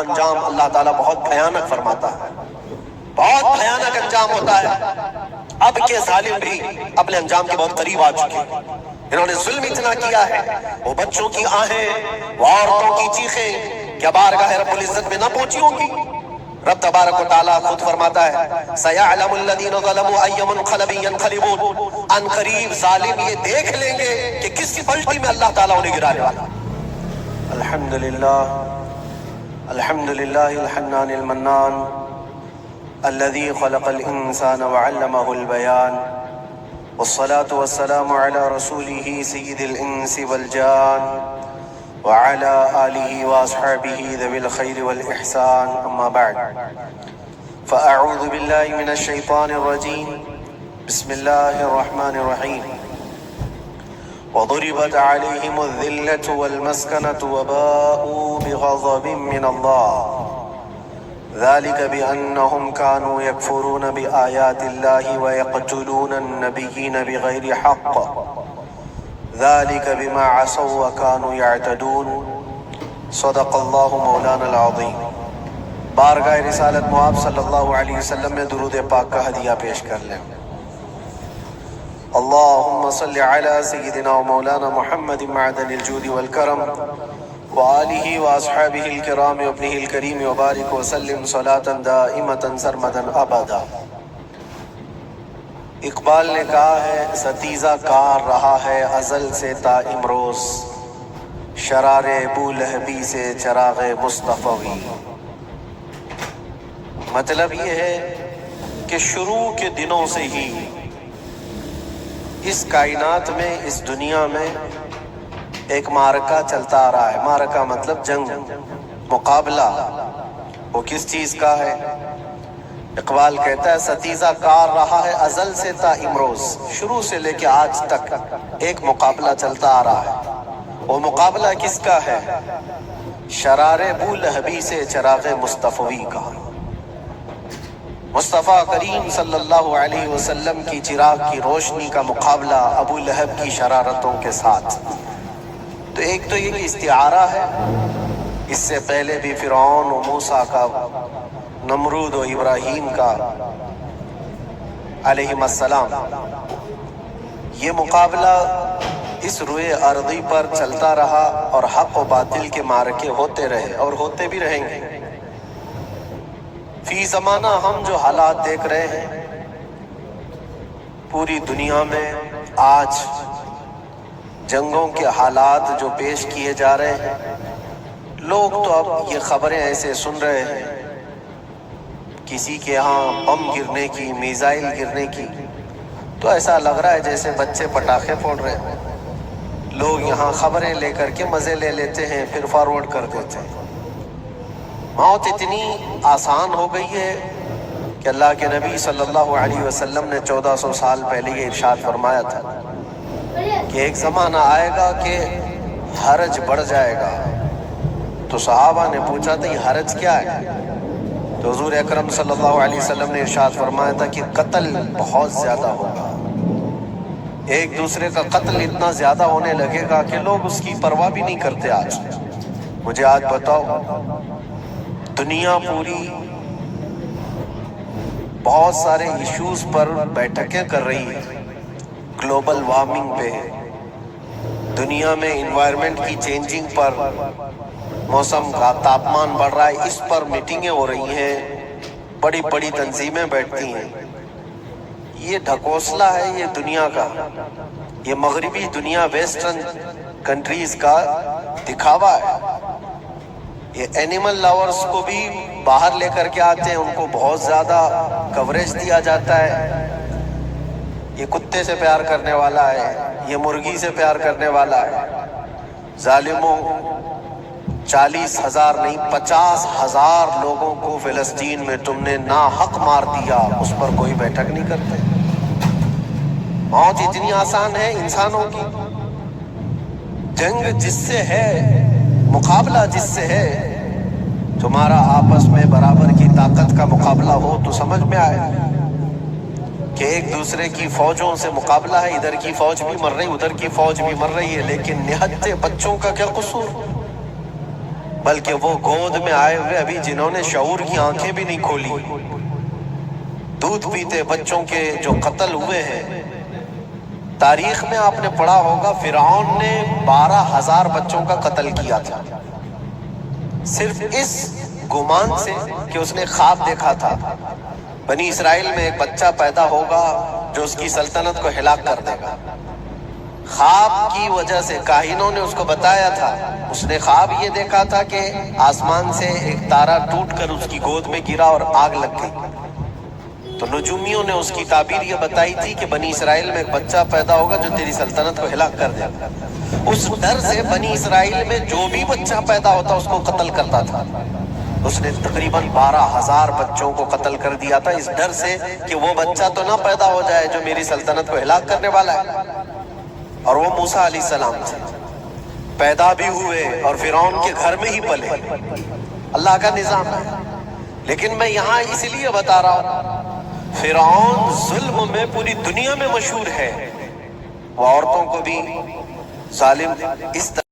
انجام اللہ تعالیٰ بہت بھیانک فرماتا ہے، بہت بھیانک انجام ہوتا ہے۔ اب کے ظالم بھی اپنے انجام کے بہت قریب آ چکے ہیں۔ انہوں نے ظلم اتنا کیا ہے، وہ بچوں کی آہیں، وہ عورتوں کی چیخیں کیا بارگاہ رب العزت میں نہ پہنچی ہوں گی؟ رب تبارک و تعالیٰ خود فرماتا ہے سَيَعْلَمُ الَّذِينَ ظَلَمُوا أَيَّ مُنْقَلَبٍ يَنْقَلِبُونَ، ان قریب ظالم یہ دیکھ لیں گے کہ کس پلٹی میں اللہ تعالیٰ انہیں گرانے والا۔ الحمدللہ الحمد للہ الحنان المنان الذي خلق الإنسان وعلمه البيان والصلاة والسلام على رسوله سيد الإنس والجان وعلى آله وأصحابه ذوي الخير والإحسان أما بعد فأعوذ بالله من الشيطان الرجيم بسم الله الرحمن الرحيم وضربت عليهم الذلة والمسكنة وباءوا بغضب من الله ذلك بأنهم كانوا يكفرون بآيات الله ويقتلون النبيين بغير حق ذلك بما عصوا وكانوا يعتدون صدق الله مولانا العظيم۔ بارگاہ رسالت مآب صلی اللہ علیہ وسلم میں درود پاک کا ہدیہ پیش کر لیں۔ اللهم صل على سيدنا ومولانا محمد معدن الجود والكرم وآله وأصحابه الكرام وابنه الكريم وبارك وسلم صلاة دائمة سرمدا أبدا۔ اقبال نے کہا ہے ستیزہ کار رہا ہے ازل سے تا امروز، شرار ابو لہبی سے چراغ مصطفی۔ مطلب یہ ہے کہ شروع کے دنوں سے ہی اس کائنات میں، اس دنیا میں ایک معرکہ چلتا آ رہا ہے۔ معرکہ مطلب جنگ، مقابلہ۔ وہ کس چیز کا ہے؟ اقبال کہتا ہے ستیزہ کار رہا ہے ازل سے تا امروز، شروع سے لے کے آج تک ایک مقابلہ چلتا آ رہا ہے۔ وہ مقابلہ کس کا ہے؟ شرار ابو لہبی سے چراغ مصطفی کا۔ مصطفیٰ کریم صلی اللہ علیہ وسلم کی چراغ کی روشنی کا مقابلہ ابو لہب کی شرارتوں کے ساتھ۔ تو ایک تو یہ استعارہ ہے، اس سے پہلے بھی فرعون و موسیٰ کا، نمرود و ابراہیم کا علیہم السلام، یہ مقابلہ اس روئے ارضی پر چلتا رہا اور حق و باطل کے معرکے ہوتے رہے اور ہوتے بھی رہیں گے۔ فی زمانہ ہم جو حالات دیکھ رہے ہیں پوری دنیا میں آج، جنگوں کے حالات جو پیش کیے جا رہے ہیں، لوگ تو اب یہ خبریں ایسے سن رہے ہیں، کسی کے ہاں بم گرنے کی، میزائل گرنے کی، تو ایسا لگ رہا ہے جیسے بچے پٹاخے پھوڑ رہے ہیں۔ لوگ یہاں خبریں لے کر کے مزے لے لیتے ہیں، پھر فارورڈ کر دیتے ہیں۔ موت اتنی آسان ہو گئی ہے کہ اللہ کے نبی صلی اللہ علیہ وسلم نے 1400 سال پہلے یہ ارشاد فرمایا تھا کہ ایک زمانہ آئے گا کہ حرج بڑھ جائے گا۔ تو صحابہ نے پوچھا تھا یہ حرج کیا ہے؟ تو حضور اکرم صلی اللہ علیہ وسلم نے ارشاد فرمایا تھا کہ قتل بہت زیادہ ہوگا، ایک دوسرے کا قتل اتنا زیادہ ہونے لگے گا کہ لوگ اس کی پرواہ بھی نہیں کرتے۔ آج مجھے آج بتاؤ، دنیا پوری بہت سارے ایشوز پر بیٹھکیں کر رہی ہے، گلوبل وارمنگ پہ، دنیا میں انوائرمنٹ کی چینجنگ پر، موسم کا تاپمان بڑھ رہا ہے، اس پر میٹنگیں ہو رہی ہیں، بڑی بڑی تنظیمیں بیٹھتی ہیں۔ یہ ڈھکوسلا ہے یہ دنیا کا، یہ مغربی دنیا، ویسٹرن کنٹریز کا دکھاوا ہے۔ یہ اینیمل لاورز کو بھی باہر لے کر کے آتے ہیں، ان کو بہت زیادہ کوریج دیا جاتا ہے۔ یہ کتے سے پیار کرنے والا ہے، یہ مرغی سے پیار کرنے والا ہے۔ ظالموں، 40,000 نہیں 50,000 لوگوں کو فلسطین میں تم نے ناحق مار دیا، اس پر کوئی بیٹھک نہیں کرتے۔ موت اتنی آسان ہے انسانوں کی۔ جنگ جس سے ہے، مقابلہ جس سے ہے، تمہارا آپس میں برابر کی طاقت کا مقابلہ ہو تو سمجھ میں آئے کہ ایک دوسرے کی فوجوں سے مقابلہ ہے، ادھر کی فوج بھی مر رہی، ادھر کی فوج بھی مر رہی ہے، لیکن نہتے بچوں کا کیا قصور؟ بلکہ وہ گود میں آئے ہوئے ابھی جنہوں نے شعور کی آنکھیں بھی نہیں کھولی، دودھ پیتے بچوں کے جو قتل ہوئے ہیں، تاریخ میں آپ نے پڑھا ہوگا فرعون نے 12,000 بچوں کا قتل کیا تھا، صرف اس گمان سے کہ اس نے خواب دیکھا تھا بنی اسرائیل میں ایک بچہ پیدا ہوگا جو اس کی سلطنت کو ہلاک کر دے گا۔ خواب کی وجہ سے کاہنوں نے اس کو بتایا تھا، اس نے خواب یہ دیکھا تھا کہ آسمان سے ایک تارا ٹوٹ کر اس کی گود میں گرا اور آگ لگ گئی، تو نجومیوں نے اس کی تعبیر یہ بتائی تھی کہ بنی اسرائیل میں ایک بچہ پیدا ہوگا جو تیری سلطنت کو ہلاک کر دے گا۔ اس ڈر سے بنی اسرائیل میں جو بھی بچہ پیدا ہوتا اس کو قتل کرتا تھا۔ اس نے تقریباً 12,000 بچوں کو قتل کر دیا تھا، اس ڈر سے کہ وہ بچہ تو نہ پیدا ہو جائے جو میری سلطنت کو ہلاک کرنے والا ہے۔ اور وہ موسیٰ علیہ السلام تھے، پیدا بھی ہوئے اور فرعون کے گھر میں ہی پلے، اللہ کا نظام ہے۔ لیکن میں یہاں اس لیے بتا رہا ہوں، فرعون ظلم میں پوری دنیا میں مشہور ہے، وہ عورتوں کو بھی ظالم اس طرح